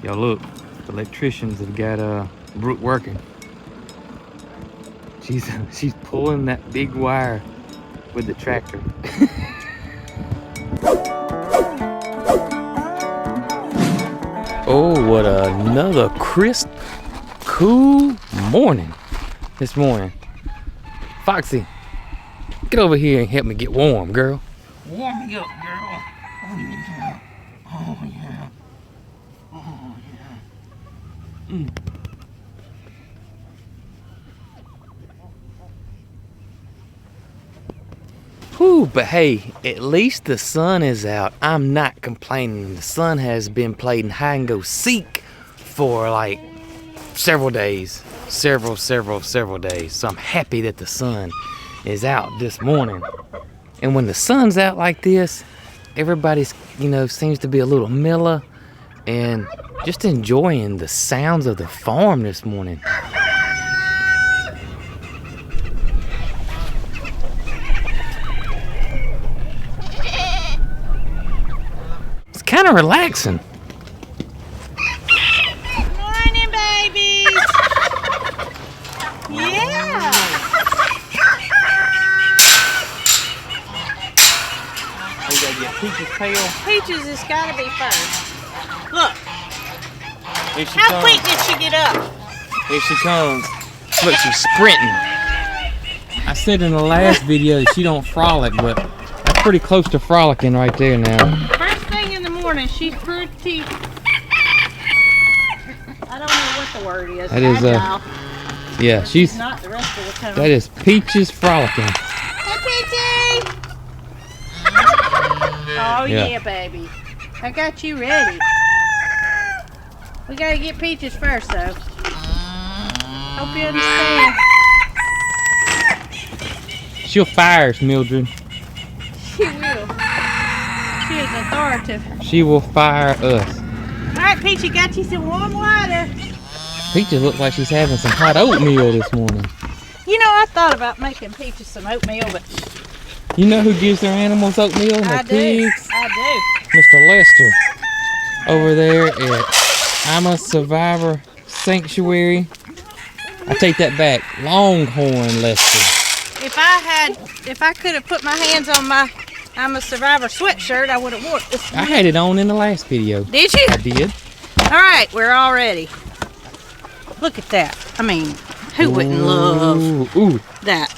Y'all look, the electricians have got Brooke working. She's pulling that big wire with the tractor. Oh, what another crisp, cool morning this morning. Foxy, get over here and help me get warm, girl. Warm me up, girl. Oh yeah. Oh yeah. Oh yeah. Whew, but hey, at least the sun is out. I'm not complaining. The sun has been playing hide and go seek for like several days. Several days. So I'm happy that the sun is out this morning. And when the sun's out like this, everybody's, seems to be a little mellow and just enjoying the sounds of the farm this morning. It's kind of relaxing. Good morning, babies. Yeah. We gotta get Peach's tail. Peaches has got to be first. Look, Here she how comes. quick did she get up? Here she comes. Look, she's sprinting. I said in the last video that she don't frolic, but that's pretty close to frolicking right there now. First thing in the morning, she's pretty. I don't know what the word is. That is, Agile. Yeah, she's. Not the rest of the time. That is Peach's frolicking. Hey, Peachy. Oh Yeah. yeah, baby. I got you ready. We gotta get Peaches first, though. Hope you understand. She'll fire us, Mildred. She will. She is authoritative. She will fire us. All right, Peachy, got you some warm water. Peaches looks like she's having some hot oatmeal this morning. You know, I thought about making Peaches some oatmeal, but You know who gives their animals oatmeal? I The do. pigs? I do. Mr. Lester over there at I'm a Survivor Sanctuary. I take that back. Longhorn Lester. If I could have put my hands on my I'm a Survivor sweatshirt, I would have worn it. I had it on in the last video. Did you? I did. All right, we're all ready. Look at that. I mean, who wouldn't love Ooh. that?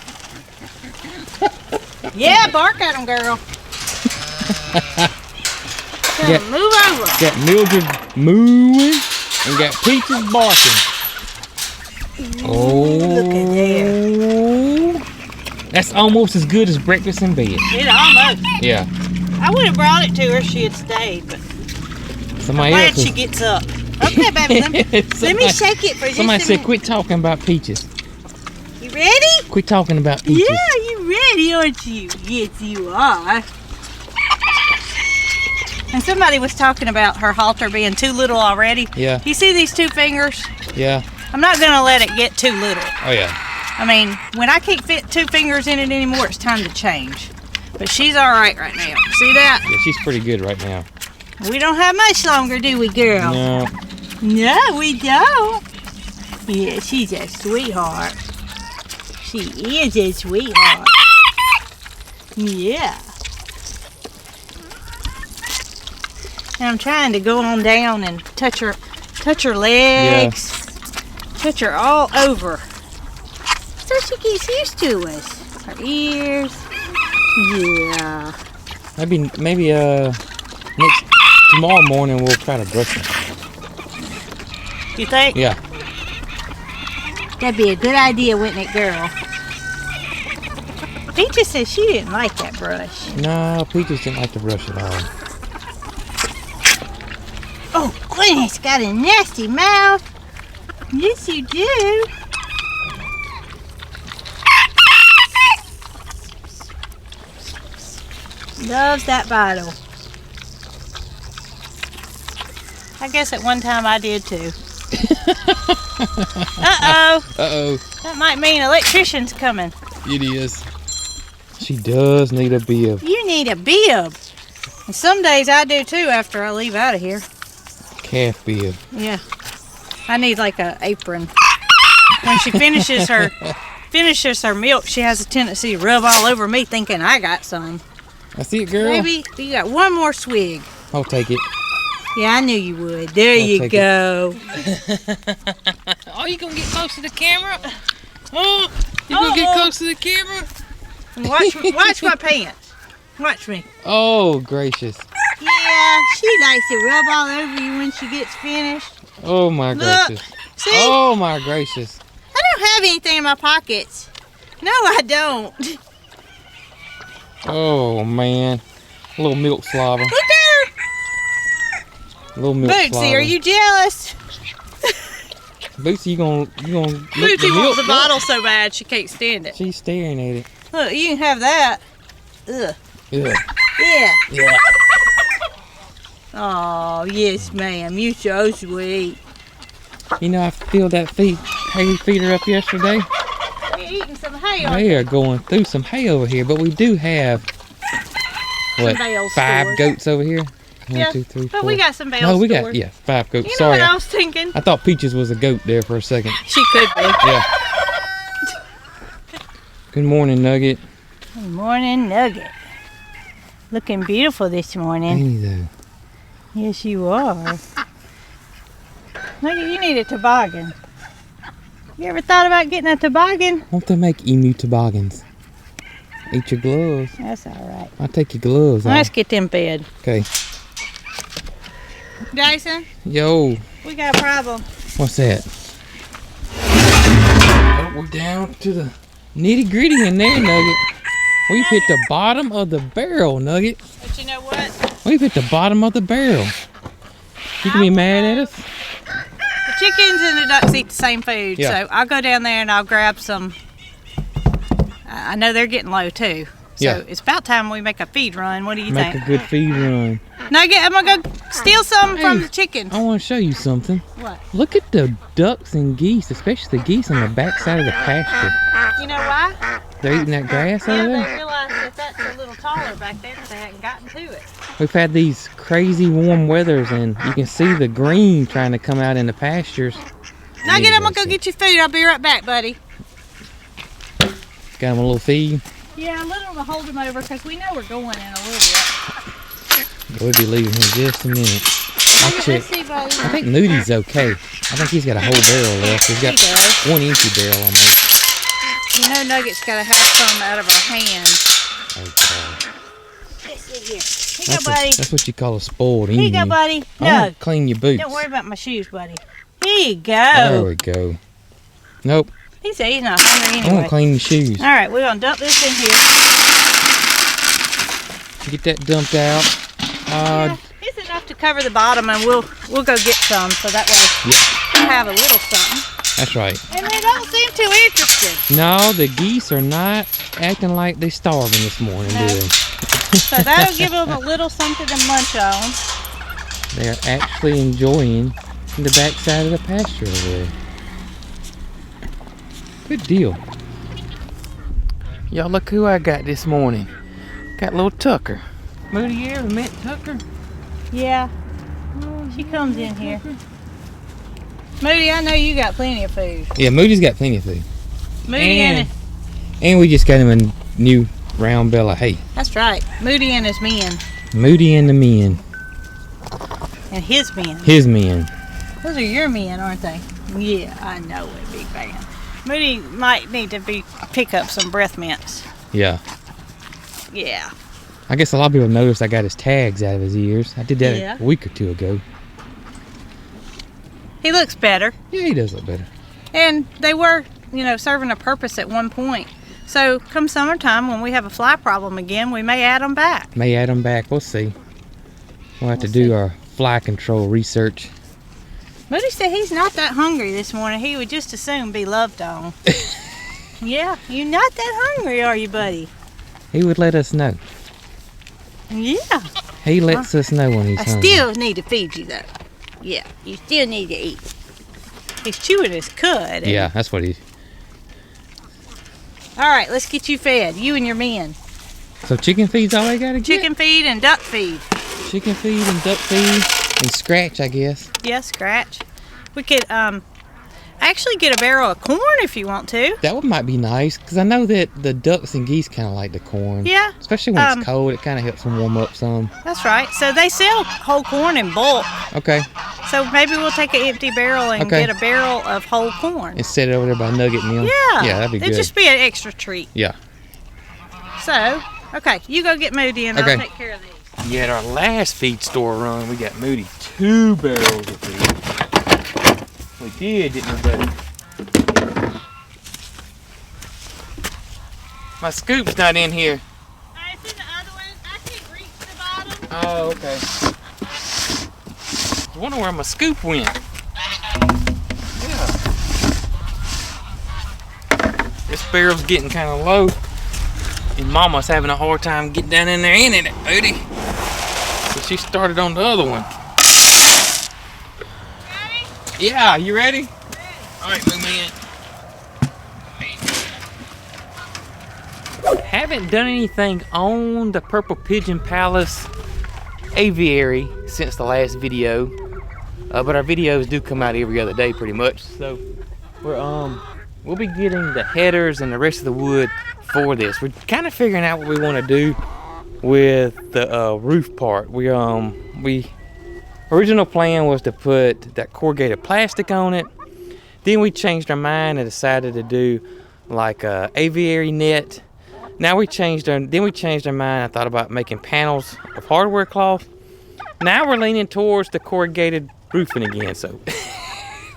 Yeah, bark at them, girl. Got- Move over. Got Mildred mooing and got Peaches barking. Oh. Look at that. That's almost as good as breakfast in bed. It almost. Yeah. I would have brought it to her if she had stayed, but Somebody glad else. she gets up. Okay, baby, let me shake it for just a Somebody said, minute. quit talking about Peaches. You ready? Quit talking about Peaches. Yeah, you ready, aren't you? Yes, you are. And somebody was talking about her halter being too little already. Yeah. You see these 2 fingers? Yeah. I'm not going to let it get too little. Oh, yeah. I mean, when I can't fit 2 fingers in it anymore, it's time to change. But she's all right now. See that? Yeah, she's pretty good right now. We don't have much longer, do we, girl? No. No, we don't. Yeah, she's a sweetheart. She is a sweetheart. Yeah. And I'm trying to go on down and touch her legs, touch her all over, so she gets used to us. Her ears. Yeah. Maybe tomorrow morning we'll try to brush her. You think? Yeah. That'd be a good idea, wouldn't it, girl? Peaches said she didn't like that brush. No, Peaches didn't like to brush at all. Oh, goodness, got a nasty mouth. Yes, you do. Loves that bottle. I guess at one time I did too. Uh-oh. Uh-oh. That might mean electrician's coming. It is. She does need a bib. You need a bib. And some days I do too after I leave out of here. calf bib. Yeah. I need like a apron. When she finishes her milk, she has a tendency to rub all over me thinking I got some. That's it, girl. Baby, you got one more swig. I'll take it. Yeah, I knew you would. There you go. Oh, you gonna get close to the camera? Oh, you gonna get close to the camera? Watch my pants. Watch me. Oh, gracious. Yeah, she likes to rub all over you when she gets finished. Oh, my gracious. See? Oh, my gracious. I don't have anything in my pockets. No, I don't. Oh, man. A little milk slobber. Look at her. A little milk slobber. Bootsy, are you jealous? Bootsy, you gonna lick the Bootsy milk? wants the bottle so bad she can't stand it. She's staring at it. Look, you can have that. Ugh. Yeah. Yeah. Yeah. Oh, yes, ma'am. You so sweet. You know, I filled that hay feeder up yesterday. You're eating some hay, aren't They are going through some hay over here, but we do have, what, bales 5 stored. goats over here? One, Yeah, 2, 3, 4. but we got some bales No, we got, stored. yeah, 5 goats. You know Sorry. what I was thinking? I thought Peaches was a goat there for a second. She could be. Yeah. Good morning, Nugget. Good morning, Nugget. Looking beautiful this morning. Hey, though. Yes, you are. Nugget, you need a toboggan. You ever thought about getting a toboggan? Won't they make emu toboggans? Eat your gloves. That's all right. I'll take your gloves Let's off. get them fed. Okay. Jason, Yo, we got a problem. what's that? Oh, we're down to the nitty gritty in there, Nugget. We've hit the bottom of the barrel, Nugget. But you know what? We've hit the bottom of the barrel. You can be mad at us? The chickens and the ducks eat the same food, Yeah. so I'll go down there and I'll grab some. I know they're getting low too, so Yeah. it's about time we make a feed run. What do you Make think? a good feed run. Nugget, I'm gonna go steal some from Hey. the chickens. I want to show you something. What? Look at the ducks and geese, especially the geese on the back side of the pasture. You know why? They're eating that grass Yeah, over they there. realized that that's a little taller back there, so they hadn't gotten to it. We've had these crazy warm weathers, and you can see the green trying to come out in the pastures. Nugget, I'm gonna go Anyway, get your food. I'll be right back, buddy. Got them a little feed. Yeah, a little to hold them over because we know we're going in a little bit. We'll be leaving in just a minute. I'll check. Let's see, buddy. I think Moody's okay. I think he's got a whole barrel left. He's got He does. 1 empty barrel almost. You know Nugget's gotta have some out of our hands. Oh, God. Let's see here. Here you go, buddy. That's what you call a spoiled Here you go, emu. buddy. I No, want to clean your boots. don't worry about my shoes, buddy. Here you There go. we go. Nope. He said he's not hungry I want anyway. to clean your shoes. All right, we're gonna dump this in here. Get that dumped out. Yeah, it's enough to cover the bottom, and we'll go get some, so that way we'll have a little something. That's right. And they don't seem too interested. No, the geese are not acting like they're starving this morning, No. do they? So that'll give them a little something to munch on. They're actually enjoying the back side of the pasture over there. Good deal. Y'all look who I got this morning. Got little Tucker. Moody, you ever met Tucker? Yeah, she comes in here. Moody, I know you got plenty of food. Yeah, Moody's got plenty of food. Moody and And we just got him a new round bale of hay. that's right. Moody and his men, Moody and the men. and his men. His men. Those are your men, aren't they? Yeah, I know it, big fan. Moody might need to pick up some breath mints. Yeah. Yeah. I guess a lot of people noticed I got his tags out of his ears. I did that Yeah. a week or two ago. He looks better. Yeah, he does look better. And they were, serving a purpose at one point. So come summertime, when we have a fly problem again, we may add them back. May add them back. We'll see. We'll have to do our fly control research. Moody said he's not that hungry this morning. He would just as soon be loved on. Yeah, you're not that hungry, are you, buddy? He would let us know. Yeah. He lets us know when he's I hungry. still need to feed you, though. Yeah, you still need to eat. He's chewing his cud. Yeah, that's what he... All right, let's get you fed, you and your men. So chicken feed's all they gotta get? Chicken feed and duck feed. Chicken feed and duck feed. And scratch, I guess. Yeah, scratch. We could actually get a barrel of corn if you want to. That one might be nice, because I know that the ducks and geese kind of like the corn. Yeah. Especially when it's cold, it kind of helps them warm up some. That's right. So they sell whole corn in bulk. Okay. So maybe we'll take an empty barrel and get a barrel of whole corn. And set it over there by Nugget and them. Yeah. Yeah, that'd be good. It'd just be an extra treat. Yeah. So, okay, you go get Moody and I'll take care of these. Yeah, at our last feed store run, we got Moody 2 barrels of feed. We did, didn't we, buddy? My scoop's not in here. It's in the other one. I can't reach the bottom. Oh, okay. I wonder where my scoop went. Yeah. This barrel's getting kind of low. And Mama's having a hard time getting down in there in it, Moody. So she started on the other one. Ready? Yeah, you ready? Ready. All right, move me in. Haven't done anything on the Purple Pigeon Palace aviary since the last video, but our videos do come out every other day pretty much. So we'll be getting the headers and the rest of the wood for this. We're kind of figuring out what we want to do with the roof part. We original plan was to put that corrugated plastic on it. Then we changed our mind and decided to do like a aviary net. Then we changed our mind. I thought about making panels of hardware cloth. Now we're leaning towards the corrugated roofing again, so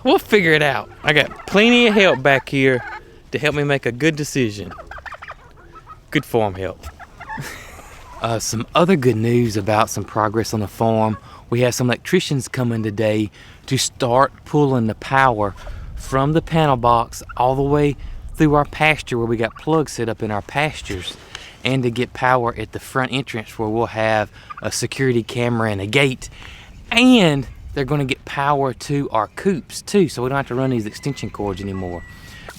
we'll figure it out. I got plenty of help back here to help me make a good decision. Good farm help. Some other good news about some progress on the farm. We have some electricians coming today to start pulling the power from the panel box all the way through our pasture where we got plugs set up in our pastures, and to get power at the front entrance where we'll have a security camera and a gate. And they're going to get power to our coops too, so we don't have to run these extension cords anymore.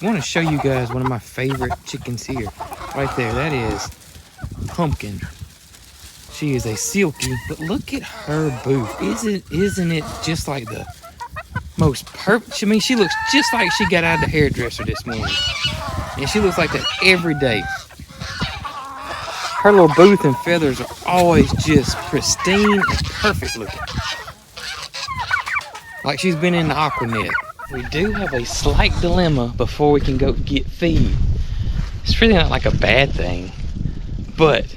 I want to show you guys one of my favorite chickens here. Right there, that is Pumpkin. She is a silky, but look at her booth. Isn't it just like the most perfect? I mean, she looks just like she got out of the hairdresser this morning. And she looks like that every day. Her little booth and feathers are always just pristine and perfect looking. Like she's been in the aquanet. We do have a slight dilemma before we can go get feed. It's really not like a bad thing, but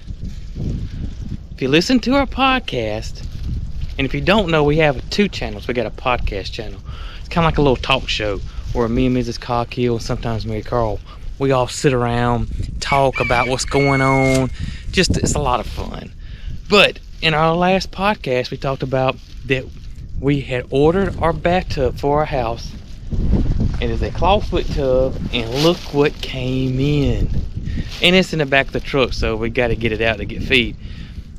if you listen to our podcast, and if you don't know, we have 2 channels. We got a podcast channel. It's kind of like a little talk show where me and Mrs. Coghill, sometimes MaryCarl, we all sit around, talk about what's going on. It's a lot of fun. But in our last podcast, we talked about that we had ordered our bathtub for our house. It is a clawfoot tub, and look what came in. And it's in the back of the truck, so we got to get it out to get feed.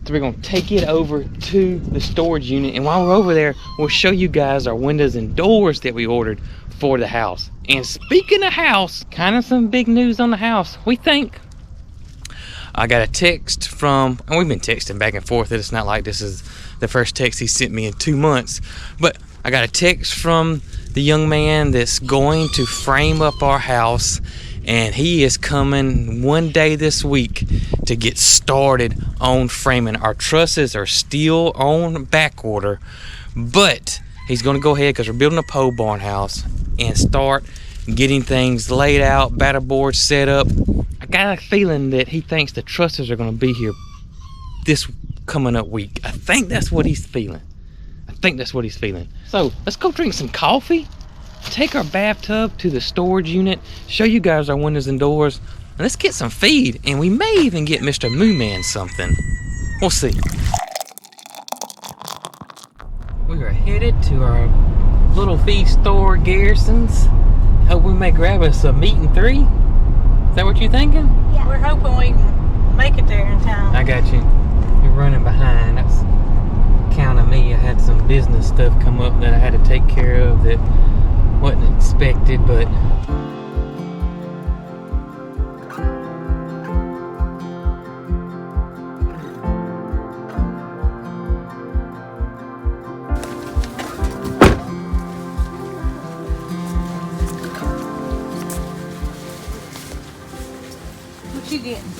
So we're going to take it over to the storage unit, and while we're over there, we'll show you guys our windows and doors that we ordered for the house. And speaking of house, kind of some big news on the house, we think. I got a text from, and we've been texting back and forth. It's not like this is the first text he sent me in 2 months, but I got a text from the young man that's going to frame up our house, and he is coming one day this week to get started on framing. Our trusses are still on back order, but he's going to go ahead, because we're building a pole barn house, and start getting things laid out, batter boards set up. I got a feeling that he thinks the trusses are going to be here this coming up week. I think that's what he's feeling. So let's go drink some coffee, take our bathtub to the storage unit, show you guys our windows and doors, and let's get some feed, and we may even get Mr. Moo Man something. We'll see. We are headed to our little feed store, Garrison's. Hope we may grab us a meat and 3. Is that what you're thinking? Yeah. We're hoping we can make it there in time. I got you. You're running behind. That's count on me. I had some business stuff come up that I had to take care of that wasn't expected, but you getting?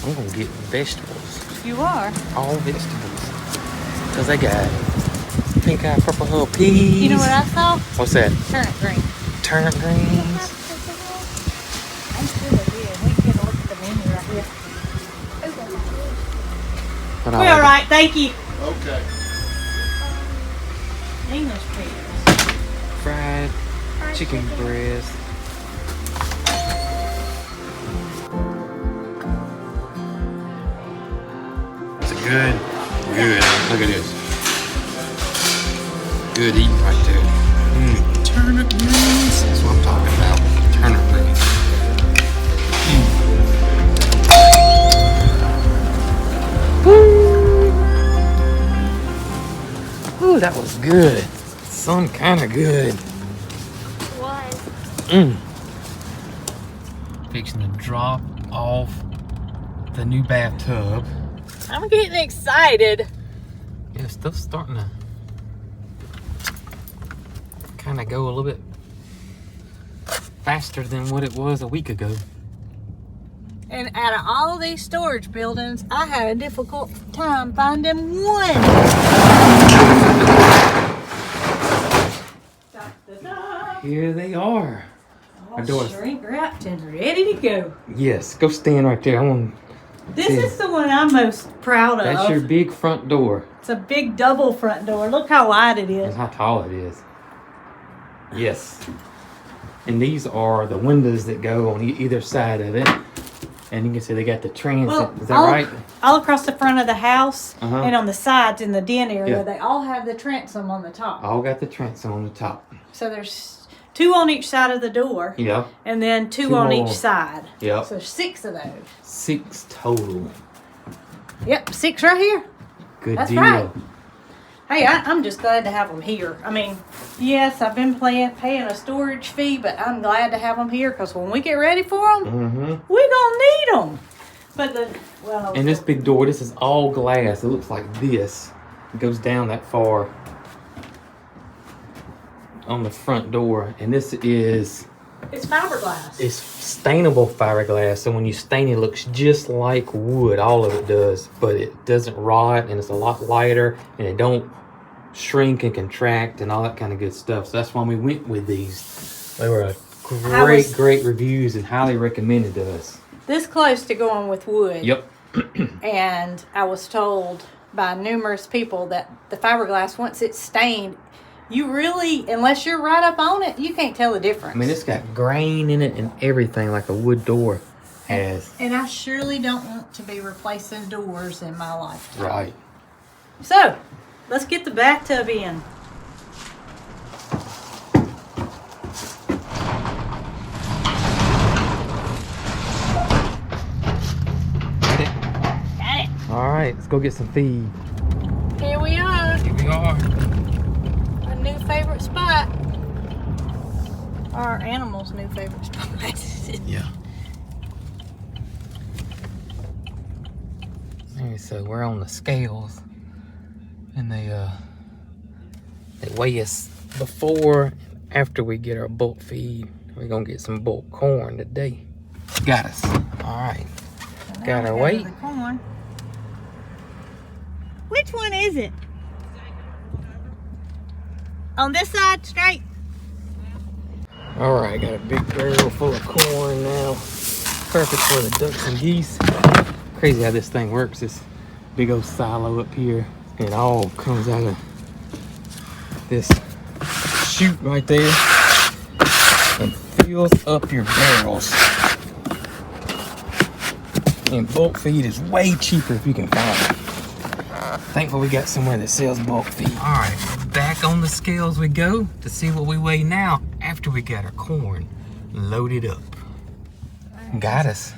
I'm gonna get vegetables. You are. All vegetables. Cause I got pink eye, purple hull peas. You know what I saw? What's that? Turnip green. Turnip greens. I'm sure they did. We can get a look at the menu right here. But We're all right, thank you. Okay. English peas. Fried chicken breast. It's a good. Look at this. Good eating right there. Turnip greens. That's what I'm talking about. Turnip greens. Ooh, that was good. Some kind of good. What? Fixing to drop off the new bathtub. I'm getting excited. Yeah, stuff's starting to kind of go a little bit faster than what it was a week ago. And out of all of these storage buildings, I had a difficult time finding one. Here they are. All shrink wrapped and ready to go. Yes, go stand right there. I want. This is the one I'm most proud of. That's your big front door. It's a big double front door. Look how wide it is. And how tall it is. Yes. And these are the windows that go on either side of it. And you can see they got the transit. Well, is that right? All across the front of the house Uh-huh. and on the sides in the den area, Yeah. they all have the transom on the top. All got the transom on the top. So there's 2 on each side of the door. Yeah. And then 2 2 on more. each side. Yep. So 6 of those. 6 total. Yep, 6 right here. Good That's deal. right. Hey, I'm just glad to have them here. I mean, yes, I've been paying a storage fee, but I'm glad to have them here because when we get ready for them, Mm-hmm. we're going to need them. But And this big door, this is all glass. It looks like this. It goes down that far on the front door. And this is, it's fiberglass. it's stainable fiberglass. So when you stain it, it looks just like wood. All of it does. But it doesn't rot and it's a lot lighter. And it don't shrink and contract and all that kind of good stuff. So that's why we went with these. They were great reviews and highly recommended to us. This close to going with wood. Yep. And I was told by numerous people that the fiberglass, once it's stained, you really, unless you're right up on it, you can't tell the difference. I mean, it's got grain in it and everything like a wood door has. And I surely don't want to be replacing doors in my lifetime. Right. So, let's get the bathtub in. Got it. All right, let's go get some feed. Here we are. Here we are. A new favorite spot. Our animal's new favorite spot. Yeah. Okay, so we're on the scales, and they weigh us before and after we get our bulk feed. We're gonna get some bulk corn today. Got us. All right. Got our weight. The corn. Which one is it? On this side, straight. All right, got a big barrel full of corn now. Perfect for the ducks and geese. Crazy how this thing works. This big old silo up here. It all comes out of this chute right there and fills up your barrels. And bulk feed is way cheaper if you can find it. Thankful we got somewhere that sells bulk feed. All right, back on the scales we go to see what we weigh now after we got our corn loaded up. Got us.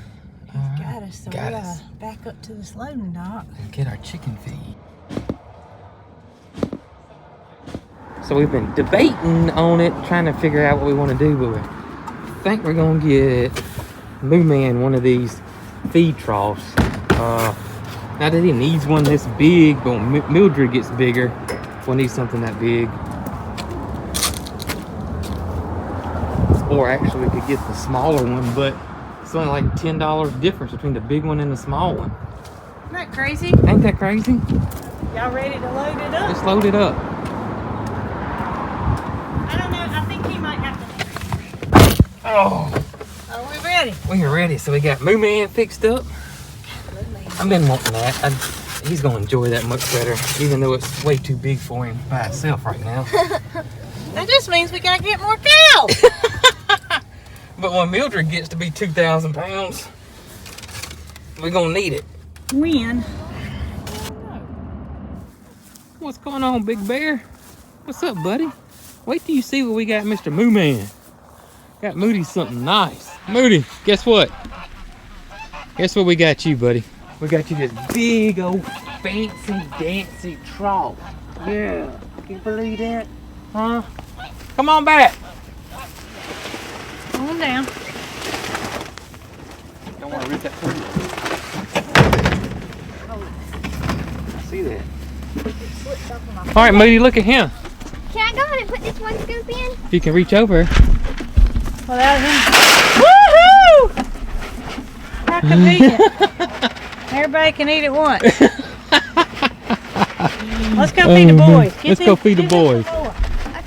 Got us. So Got we us. gotta back up to this loading dock. And get our chicken feed. So we've been debating on it, trying to figure out what we want to do, but I think we're gonna get Moo Man one of these feed troughs. Not that he needs one this big, but when Mildred gets bigger, we'll need something that big. Or actually we could get the smaller one, but it's only like $10 difference between the big one and the small one. Isn't that crazy? Ain't that crazy? Y'all ready to load it up? Let's load it up. I don't know. I think he might have to. Oh, Are we ready? we are ready. So we got Moo Man fixed up. I've been wanting that. He's gonna enjoy that much better, even though it's way too big for him by itself right now. That just means we gotta get more cows. But when Mildred gets to be 2,000 pounds, we're gonna need it. When? What's going on, Big Bear? What's up, buddy? Wait till you see what we got, Mr. Moo Man. Got Moody something nice. Moody, guess what? Guess what we got you, buddy? We got you this big old fancy dancy trough. Yeah, can you believe that? Huh? Come on back. Calm down. Don't want to rip that for you. I see that. All right, Moody, look at him. Can I go ahead and put this one scoop in? If you can reach over. Without him. Woohoo! How convenient. Everybody can eat at once. Let's go feed the boys. Let's go feed the boys. Okay.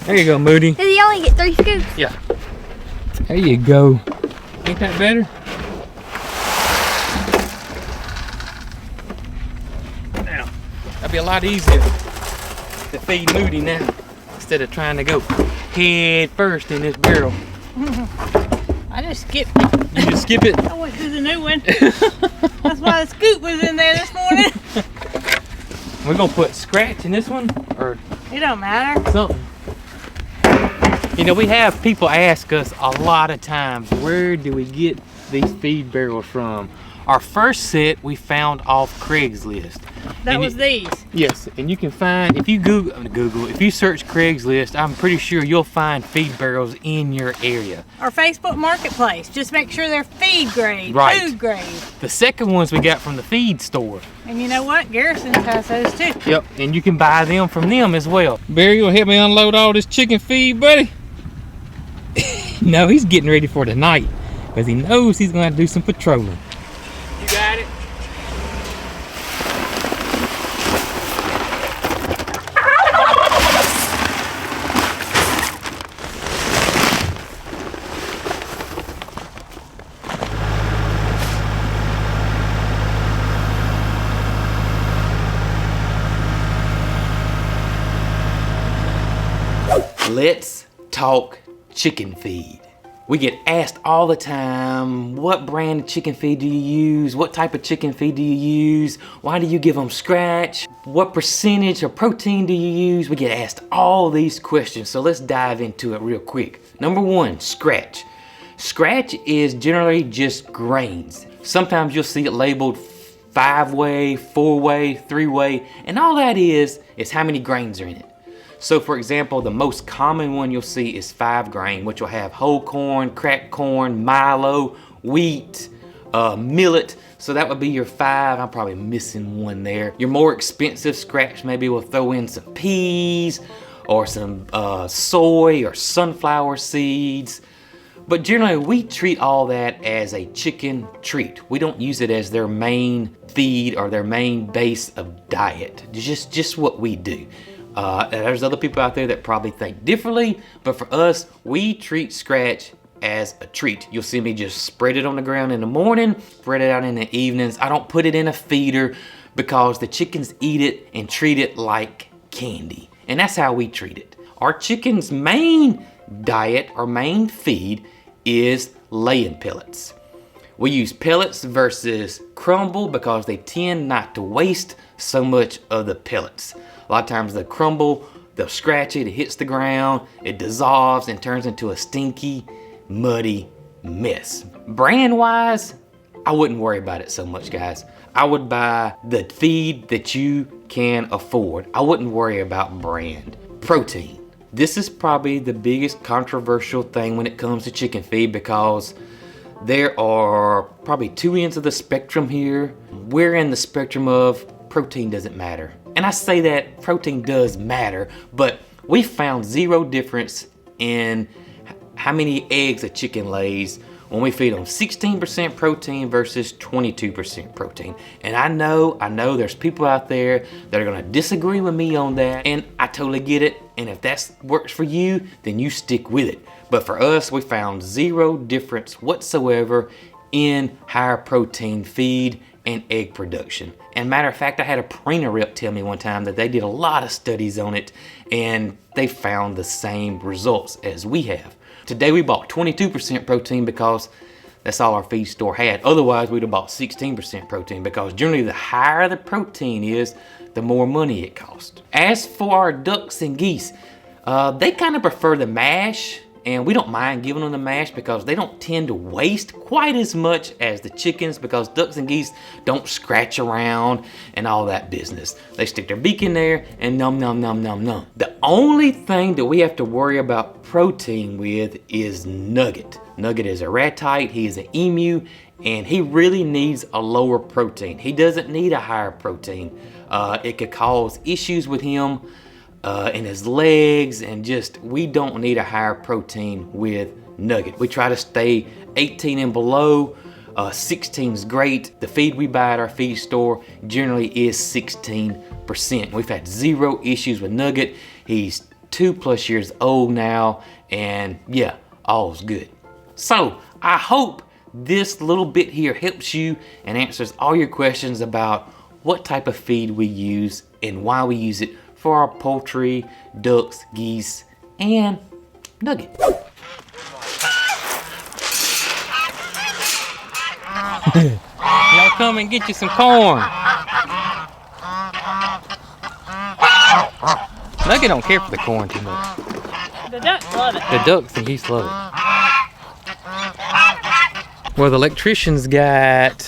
There you go, Moody. Does he only get 3 scoops? Yeah. There you go. Ain't that better? Now, that'd be a lot easier to feed Moody now instead of trying to go head first in this barrel. I just skipped it. You just skip it. I went to the new one. That's why the scoop was in there this morning. We're gonna put scratch in this one or It don't matter. something. You know, we have people ask us a lot of times, where do we get these feed barrels from? Our first set we found off Craigslist. That And was these. Yes, and you can find, if you Google, if you search Craigslist, I'm pretty sure you'll find feed barrels in your area. Our Facebook Marketplace. Just make sure they're feed grade, Right. food grade. The second ones we got from the feed store. And you know what? Garrison's has those too. Yep, and you can buy them from them as well. Barry, you gonna help me unload all this chicken feed, buddy? No, he's getting ready for tonight because he knows he's gonna have to do some patrolling. You got it? Let's talk chicken feed. We get asked all the time, what brand of chicken feed do you use? What type of chicken feed do you use? Why do you give them scratch? What percentage of protein do you use? We get asked all these questions, so let's dive into it real quick. Number one, scratch. Scratch is generally just grains. Sometimes you'll see it labeled 5-way, 4-way, 3-way, and all that is how many grains are in it. So for example, the most common one you'll see is 5 grain, which will have whole corn, cracked corn, milo, wheat, millet. So that would be your 5. I'm probably missing one there. Your more expensive scratch, maybe we'll throw in some peas or some soy or sunflower seeds. But generally we treat all that as a chicken treat. We don't use it as their main feed or their main base of diet. It's just what we do. There's other people out there that probably think differently, but for us, we treat scratch as a treat. You'll see me just spread it on the ground in the morning, spread it out in the evenings. I don't put it in a feeder because the chickens eat it and treat it like candy. And that's how we treat it. Our chicken's main diet or main feed is laying pellets. We use pellets versus crumble because they tend not to waste so much of the pellets. A lot of times the crumble, they'll scratch it, it hits the ground, it dissolves and turns into a stinky, muddy mess. Brand wise, I wouldn't worry about it so much, guys. I would buy the feed that you can afford. I wouldn't worry about brand. Protein. This is probably the biggest controversial thing when it comes to chicken feed because there are probably 2 ends of the spectrum here. We're in the spectrum of protein doesn't matter. And I say that protein does matter, but We found zero difference in how many eggs a chicken lays when we feed them 16% protein versus 22% protein. And I know there's people out there that are gonna disagree with me on that, and I totally get it. And if that works for you, then you stick with it. But for us, we found zero difference whatsoever in higher protein feed and egg production. And matter of fact, I had a preener rep tell me one time that they did a lot of studies on it and they found the same results as we have. Today we bought 22% protein because that's all our feed store had. Otherwise, we'd have bought 16% protein because generally the higher the protein is, the more money it costs. As for our ducks and geese, they kind of prefer the mash, and we don't mind giving them the mash because they don't tend to waste quite as much as the chickens, because ducks and geese don't scratch around and all that business. They stick their beak in there and nom nom nom nom nom. The only thing that we have to worry about protein with is Nugget. Nugget is a ratite, he is an emu, and he really needs a lower protein. He doesn't need a higher protein. It could cause issues with him in his legs, and just, we don't need a higher protein with Nugget. We try to stay 18 and below. 16 is great. The feed we buy at our feed store generally is 16%. We've had zero issues with Nugget. He's 2+ years old now, and yeah, all's good. So I hope this little bit here helps you and answers all your questions about what type of feed we use and why we use it for our poultry, ducks, geese, and Nugget. Y'all come and get you some corn. Nugget don't care for the corn too much. The ducks love it. The ducks and geese love it. Well, the electricians got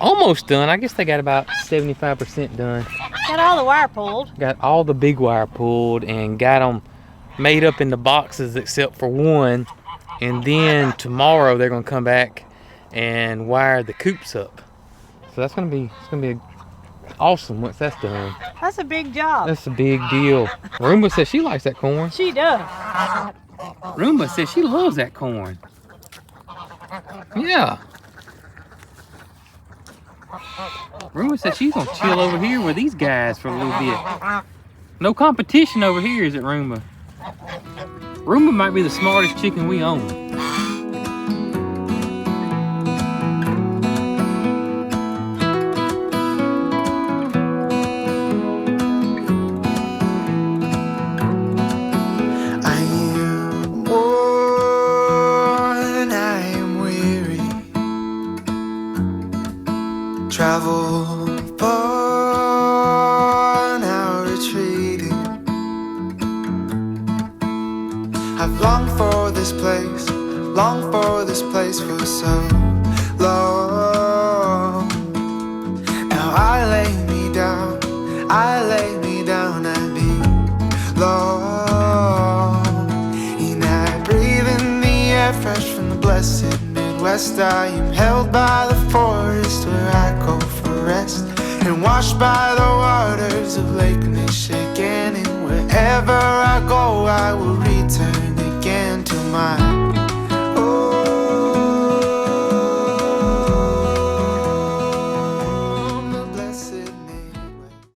almost done. I guess they got about 75% done. Got all the wire pulled. Got all the big wire pulled and got them made up into boxes except for one. And then tomorrow they're gonna come back and wire the coops up. So that's gonna be awesome once that's done. That's a big job. That's a big deal. Roomba says she likes that corn. She does. Roomba says she loves that corn. Yeah. Roomba says she's gonna chill over here with these guys for a little bit. No competition over here, is it, Roomba? Roomba might be the smartest chicken we own. Travel far, now retreating. I've longed for this place for so long. Now I lay me down and be long. And I breathe in the air fresh from the blessed Midwest. I am held by the forest where I go for rest, and washed by the waters of Lake Michigan. And wherever I go, I will return again to my